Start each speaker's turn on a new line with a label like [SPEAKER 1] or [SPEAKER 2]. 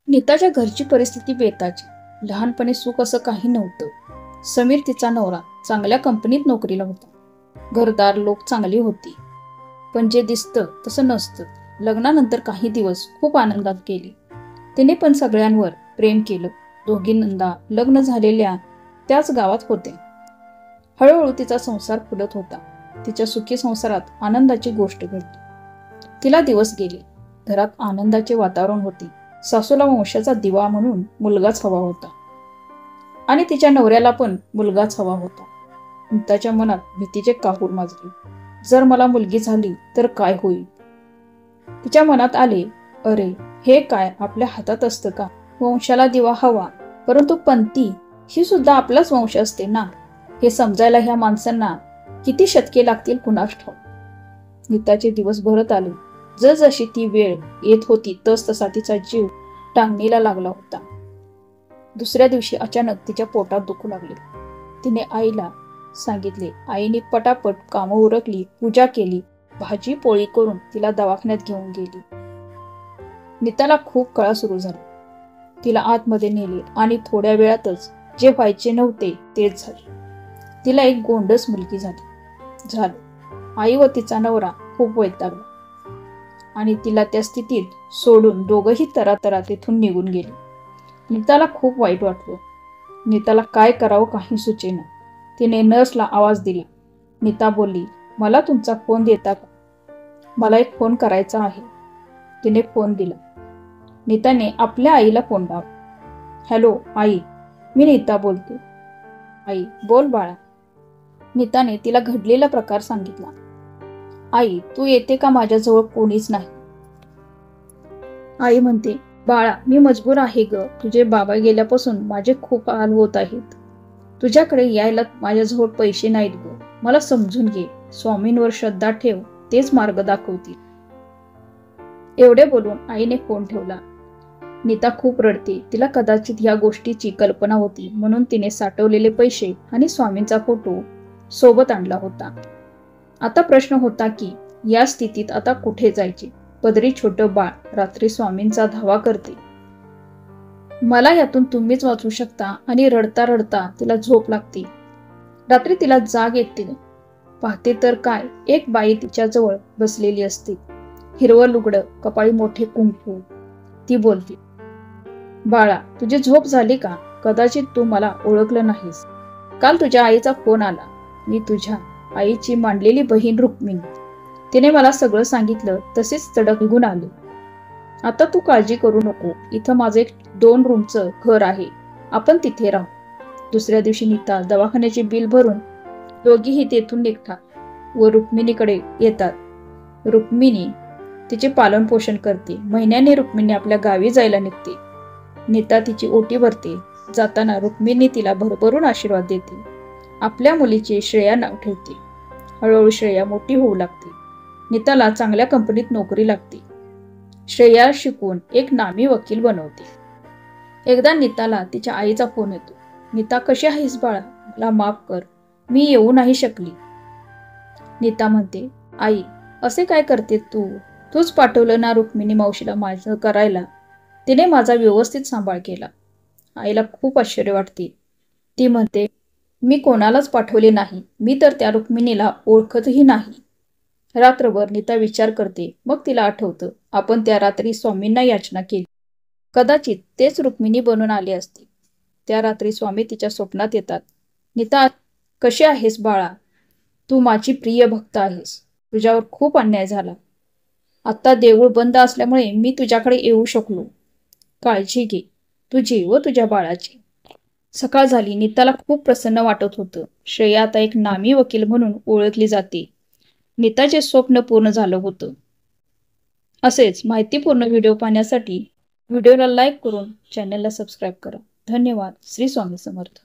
[SPEAKER 1] नीताच्या घरची परिस्थिती बेताची. लहानपणी सुख असं काही नव्हतं. समीर तिचा नवरा चांगल्या कंपनीत नोकरीला होता. घरदार लोक चांगली होती, पण जे दिसतं तसं नसतं. लग्नानंतर काही दिवस खूप आनंदात गेली. तिने पण सगळ्यांवर प्रेम केलं. दोघी नंदा लग्न झालेल्या त्याच गावात होते. हळूहळू तिचा संसार फुलत होता. तिच्या सुखी संसारात आनंदाची गोष्ट घडली. तिला दिवस गेले. घरात आनंदाचे वातावरण होते. सासूला वंशाचा दिवा म्हणून मुलगाच हवा होता आणि तिच्या नवऱ्याला पण मुलगाच हवा होता. नीताच्या मनात भीतीचे काहूर माजले. जर मला मुलगी झाली तर काय होईल? तिच्या मनात आले, अरे हे काय आपल्या हातात असतं का? वंशाला दिवा हवा, परंतु पंथी ही सुद्धा आपलाच वंश असते ना. हे समजायला ह्या माणसांना किती शतके लागतील कुणास ठाऊक. नीताचे दिवस भरत आले. जसजशी ती वेळ येत होती तसा तिचा जीव टांगणीला लागला होता. दुसऱ्या दिवशी अचानक तिच्या पोटात दुखू लागले. तिने आईला सांगितले. आईने पटापट कामं उरकली, पूजा केली, भाजी पोळी करून तिला दवाखान्यात घेऊन गेली. नीताला खूप कळा सुरू झाला. तिला आतमध्ये नेले आणि थोड्या वेळातच जे व्हायचे नव्हते तेच झाले. तिला एक गोंडस मुलगी झाली. आई व तिचा नवरा खूप वैतागला आणि तिला त्या स्थितीत सोडून दोघंही तरातरा तिथून निघून गेले. नीताला खूप वाईट वाटलं. नीताला काय करावं काही सुचेना. तिने नर्सला आवाज दिला. नीता बोलली, मला तुमचा फोन देता का? मला एक फोन करायचा आहे. तिने फोन दिला. नीताने आपल्या आईला फोन लावला. हॅलो आई, मी नीता बोलते. आई, बोल बाळा. नीताने तिला घडलेला प्रकार सांगितला. आई, तू येते का? माझ्याजवळ कोणीच नाही. आई म्हणते, बाळा मी मजबूर आहे ग. तुझे बाबा गेल्यापासून माझे खूप हाल होत आहेत. तुझ्याकडे यायला माझ्याजवळ पैसे नाहीत ग. मला समजून घे. स्वामींवर श्रद्धा ठेव, तेच मार्ग दाखवतील. एवढे बोलून आईने फोन ठेवला. नीता खूप रडते. तिला कदाचित ह्या गोष्टीची कल्पना होती, म्हणून तिने साठवलेले पैसे आणि स्वामींचा फोटो सोबत आणला होता. आता प्रश्न होता की या स्थितीत आता कुठे जायचे? पदरी छोटं बाळ रात्री स्वामींचा धावा करते. मला यातून तुम्हीच वाचू शकता. आणि रडता रडता तिला झोप लागते. रात्री तिला जाग येते. पाहते तर काय, एक बाई तिच्याजवळ बसलेली असते. हिरवं लुगडं, कपाळी मोठे कुंकू. ती बोलते, बाळा तुझी झोप झाली का? कदाचित तू मला ओळखलं नाहीस. काल तुझ्या आईचा फोन आला. मी तुझ्या आईची मांडलेली बहीण रुक्मिणी. तिने मला सगळं सांगितलं. तसेच तडक निघून आले. आता तू काळजी करू नको. इथं माझं एक 2 रूमचं घर आहे. आपण तिथे राहू. दुसऱ्या दिवशी नीता दवाखान्याचे बिल भरून दोघीही तेथून निघतात व रुक्मिणीकडे येतात. रुक्मिणी तिचे पालन पोषण करते. महिन्याने रुक्मिणी आपल्या गावी जायला निघते. नीता तिची ओटी भरते. जाताना रुक्मिणी तिला भरभरून आशीर्वाद देते. आपल्या मुलीचे श्रेया नाव ठेवते. हळूहळू श्रेया मोठी होऊ लागते. नीताला चांगल्या कंपनीत नोकरी लागते. श्रेया शिकून एक नामी वकील बनवते. एकदा नीताला तिच्या आईचा फोन येतो. नीता, कशी आहेस बाळा? मला माफ कर, मी येऊ नाही शकली. नीता म्हणते, आई असे काय करते तू? तूच पाठवलं ना रुक्मिणी मावशीला माझं करायला. तिने माझा व्यवस्थित सांभाळ केला. आईला खूप आश्चर्य वाटते. ती म्हणते, मी कोणालाच पाठवले नाही. मी तर त्या रुक्मिणीला ओळखतही नाही. रात्रभर नीता विचार करते. मग तिला आठवतं, आपण त्या रात्री स्वामींना याचना केली. कदाचित तेच रुक्मिणी बनून आले असते. त्या रात्री स्वामी तिच्या स्वप्नात येतात. नीता, कशी आहेस बाळा? तू माझी प्रिय भक्त आहेस. तुझ्यावर खूप अन्याय झाला. आता देऊळ बंद असल्यामुळे मी तुझ्याकडे येऊ शकलो. काळजी घे तुझी व तुझ्या बाळाची. सकाळ झाली. नीताला खूप प्रसन्न वाटत होतं. श्रेया आता एक नामी वकील म्हणून ओळखली जाते. नीताचे स्वप्न पूर्ण झालं होतं. असेच माहितीपूर्ण व्हिडिओ पाहण्यासाठी व्हिडिओला लाईक करून चॅनलला सबस्क्राईब करा. धन्यवाद. श्री स्वामी समर्थ.